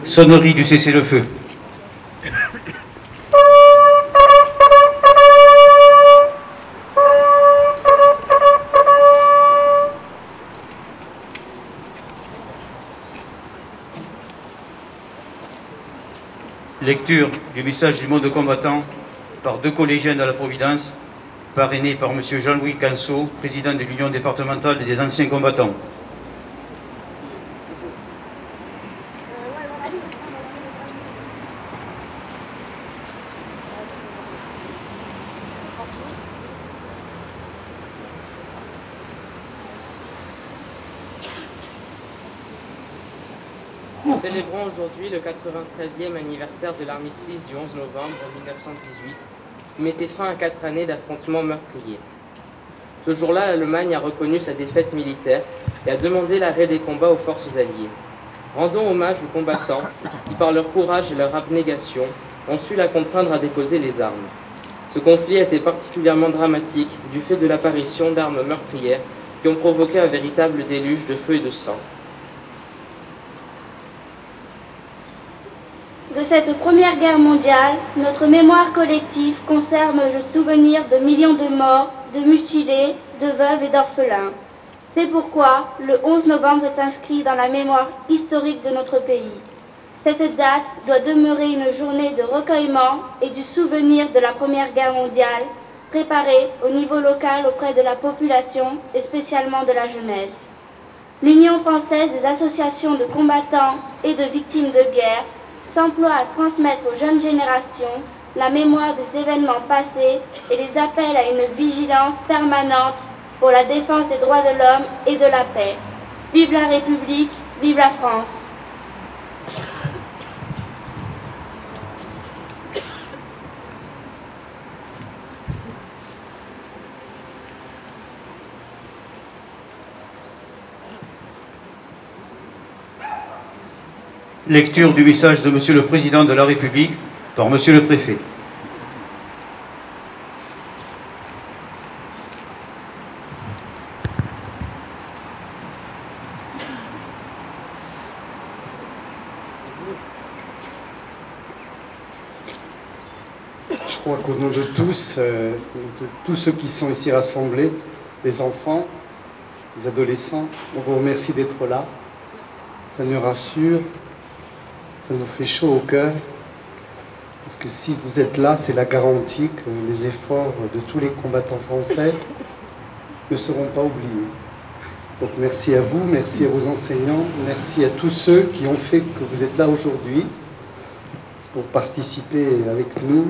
Sonnerie du cessez-le-feu. Lecture du message du monde combattant par deux collégiens de la Providence, parrainé par M. Jean-Louis Canceau, président de l'Union départementale des anciens combattants. Nous célébrons aujourd'hui le 93e anniversaire de l'armistice du 11 novembre 1918, qui mettait fin à 4 années d'affrontements meurtriers. Ce jour-là, l'Allemagne a reconnu sa défaite militaire et a demandé l'arrêt des combats aux forces alliées. Rendons hommage aux combattants qui, par leur courage et leur abnégation, ont su la contraindre à déposer les armes. Ce conflit a été particulièrement dramatique du fait de l'apparition d'armes meurtrières qui ont provoqué un véritable déluge de feu et de sang. De cette Première Guerre mondiale, notre mémoire collective conserve le souvenir de millions de morts, de mutilés, de veuves et d'orphelins. C'est pourquoi le 11 novembre est inscrit dans la mémoire historique de notre pays. Cette date doit demeurer une journée de recueillement et du souvenir de la Première Guerre mondiale, préparée au niveau local auprès de la population et spécialement de la jeunesse. L'Union française des associations de combattants et de victimes de guerre s'emploie à transmettre aux jeunes générations la mémoire des événements passés et les appelle à une vigilance permanente pour la défense des droits de l'homme et de la paix. Vive la République, vive la France. Lecture du message de Monsieur le Président de la République par Monsieur le Préfet. Je crois qu'au nom de tous ceux qui sont ici rassemblés, les enfants, les adolescents, on vous remercie d'être là. Ça nous rassure. Ça nous fait chaud au cœur, parce que si vous êtes là, c'est la garantie que les efforts de tous les combattants français ne seront pas oubliés. Donc merci à vous, merci à vos enseignants, merci à tous ceux qui ont fait que vous êtes là aujourd'hui pour participer avec nous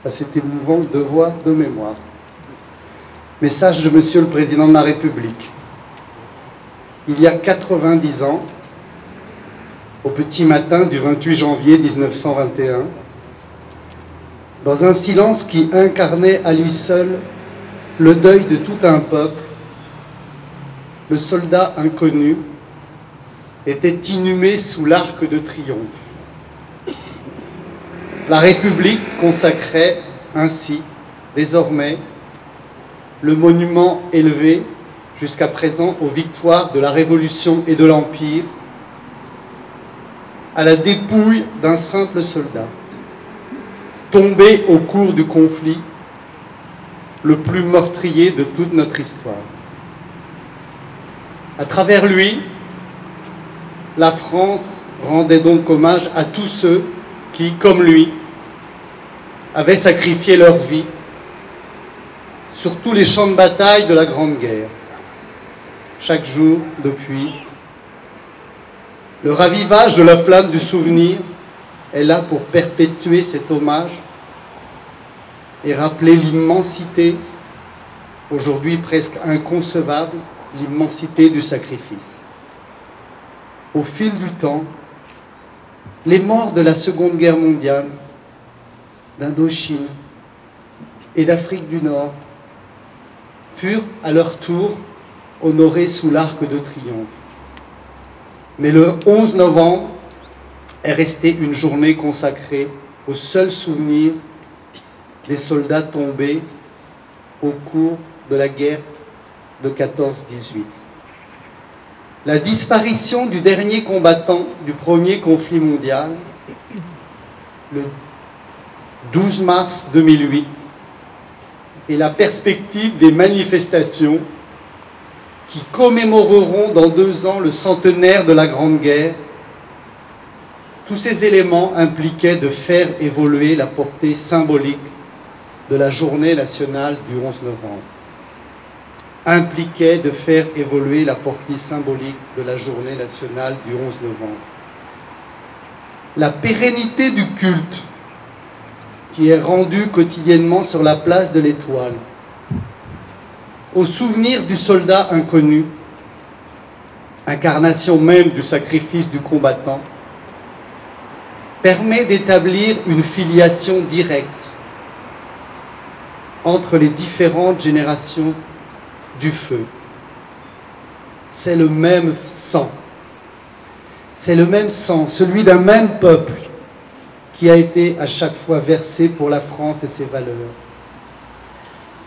à cet émouvant devoir de mémoire. Message de Monsieur le Président de la République. Il y a 90 ans, au petit matin du 28 janvier 1921, dans un silence qui incarnait à lui seul le deuil de tout un peuple, le soldat inconnu était inhumé sous l'arc de triomphe. La République consacrait ainsi, désormais, le monument élevé jusqu'à présent aux victoires de la Révolution et de l'Empire, à la dépouille d'un simple soldat, tombé au cours du conflit, le plus meurtrier de toute notre histoire. À travers lui, la France rendait donc hommage à tous ceux qui, comme lui, avaient sacrifié leur vie sur tous les champs de bataille de la Grande Guerre. chaque jour depuis. Le ravivage de la flamme du souvenir est là pour perpétuer cet hommage et rappeler l'immensité, aujourd'hui presque inconcevable, l'immensité du sacrifice. Au fil du temps, les morts de la Seconde Guerre mondiale, d'Indochine et d'Afrique du Nord furent à leur tour honorés sous l'Arc de Triomphe. Mais le 11 novembre est resté une journée consacrée au seul souvenir des soldats tombés au cours de la guerre de 14-18. La disparition du dernier combattant du premier conflit mondial, le 12 mars 2008, et la perspective des manifestations qui commémoreront dans 2 ans le centenaire de la Grande Guerre, tous ces éléments impliquaient de faire évoluer la portée symbolique de la journée nationale du 11 novembre. Impliquaient de faire évoluer la portée symbolique de la journée nationale du 11 novembre. La pérennité du culte qui est rendu quotidiennement sur la place de l'Étoile, au souvenir du soldat inconnu, incarnation même du sacrifice du combattant, permet d'établir une filiation directe entre les différentes générations du feu. C'est le même sang. C'est le même sang, celui d'un même peuple qui a été à chaque fois versé pour la France et ses valeurs.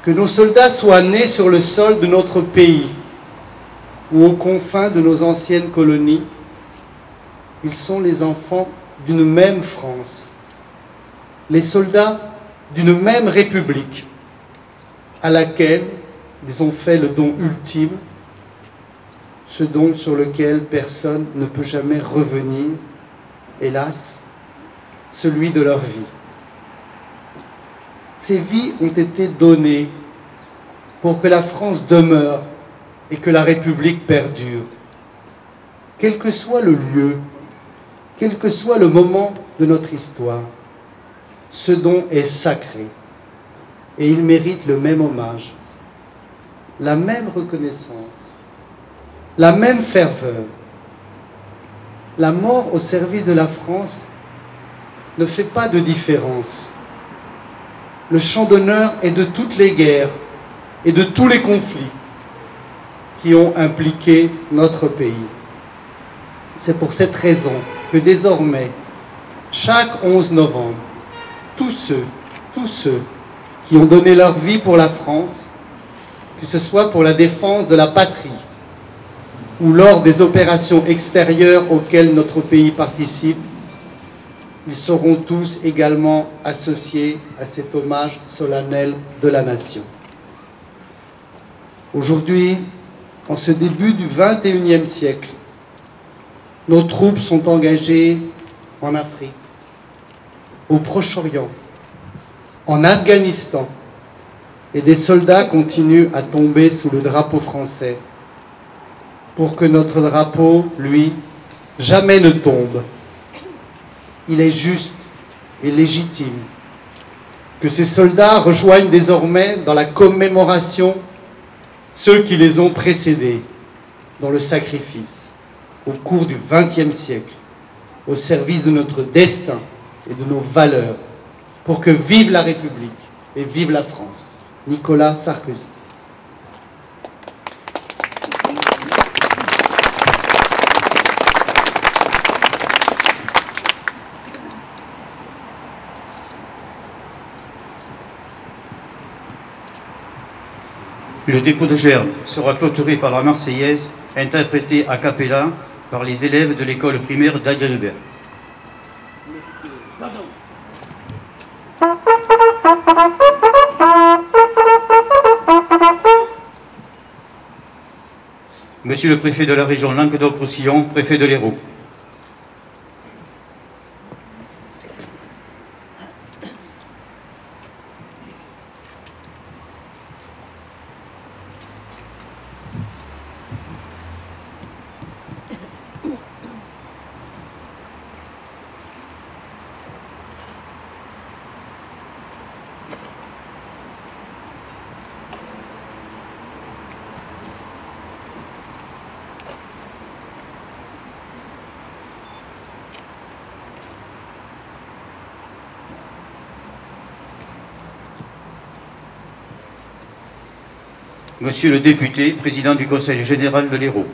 Que nos soldats soient nés sur le sol de notre pays ou aux confins de nos anciennes colonies, ils sont les enfants d'une même France, les soldats d'une même République à laquelle ils ont fait le don ultime, ce don sur lequel personne ne peut jamais revenir, hélas, celui de leur vie. Ces vies ont été données pour que la France demeure et que la République perdure. Quel que soit le lieu, quel que soit le moment de notre histoire, ce don est sacré et il mérite le même hommage, la même reconnaissance, la même ferveur. La mort au service de la France ne fait pas de différence. Le champ d'honneur est de toutes les guerres et de tous les conflits qui ont impliqué notre pays. C'est pour cette raison que désormais, chaque 11 novembre, tous ceux qui ont donné leur vie pour la France, que ce soit pour la défense de la patrie ou lors des opérations extérieures auxquelles notre pays participe, ils seront tous également associés à cet hommage solennel de la nation. Aujourd'hui, en ce début du XXIe siècle, nos troupes sont engagées en Afrique, au Proche-Orient, en Afghanistan, et des soldats continuent à tomber sous le drapeau français pour que notre drapeau, lui, jamais ne tombe. Il est juste et légitime que ces soldats rejoignent désormais dans la commémoration ceux qui les ont précédés dans le sacrifice au cours du XXe siècle, au service de notre destin et de nos valeurs, pour que vive la République et vive la France. Nicolas Sarkozy. Le dépôt de gerbe sera clôturé par la Marseillaise, interprétée a cappella par les élèves de l'école primaire d'Heidelberg. Monsieur le préfet de la région Languedoc-Roussillon, préfet de l'Hérault. Monsieur le député, président du Conseil général de l'Hérault.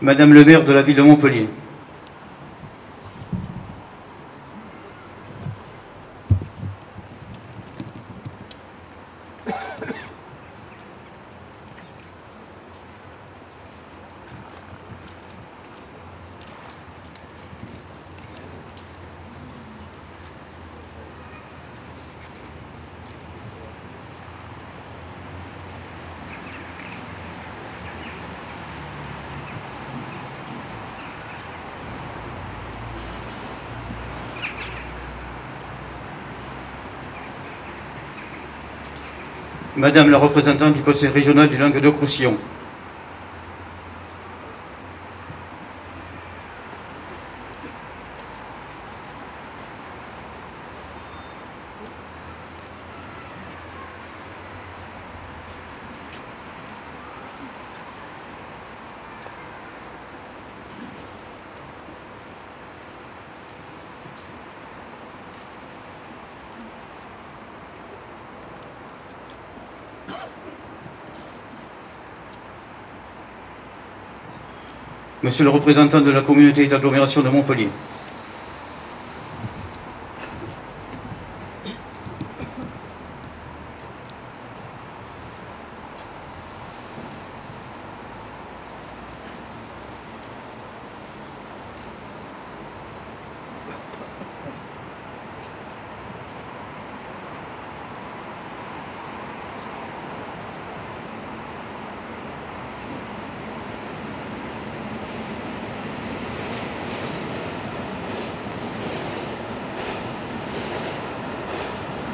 Madame le maire de la ville de Montpellier. Madame la représentante du Conseil régional du Languedoc-Roussillon. Monsieur le représentant de la communauté d'agglomération de Montpellier.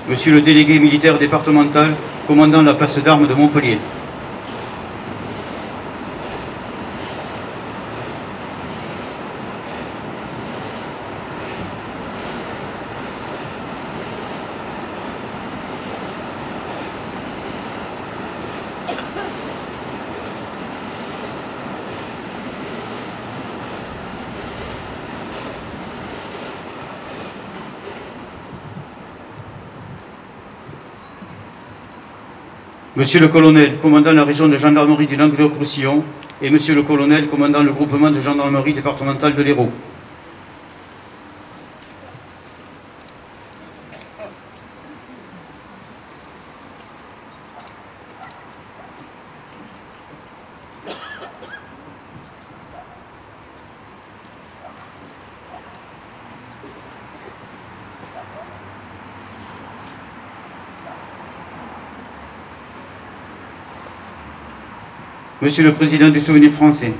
Monsieur le délégué militaire départemental, commandant la place d'armes de Montpellier. Monsieur le colonel, commandant la région de gendarmerie du Languedoc-Roussillon, et monsieur le colonel, commandant le groupement de gendarmerie départementale de l'Hérault. Monsieur le président du Souvenir français.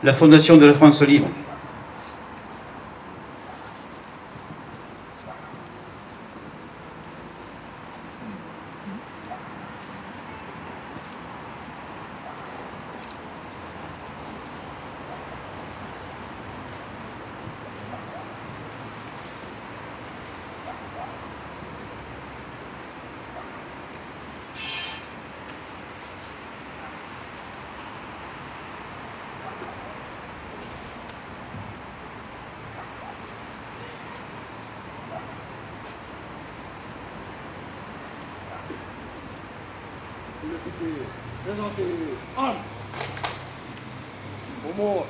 La Fondation de la France libre. Présentez armes. more.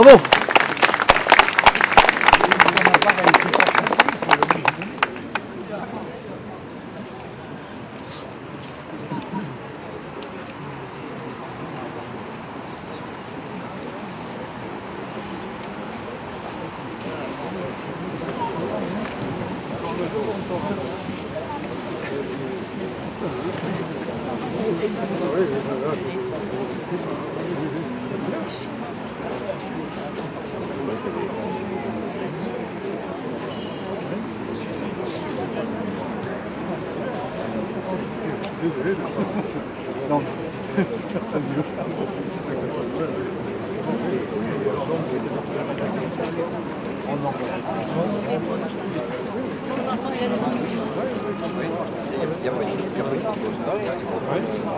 Bravo. Il y a pas eu de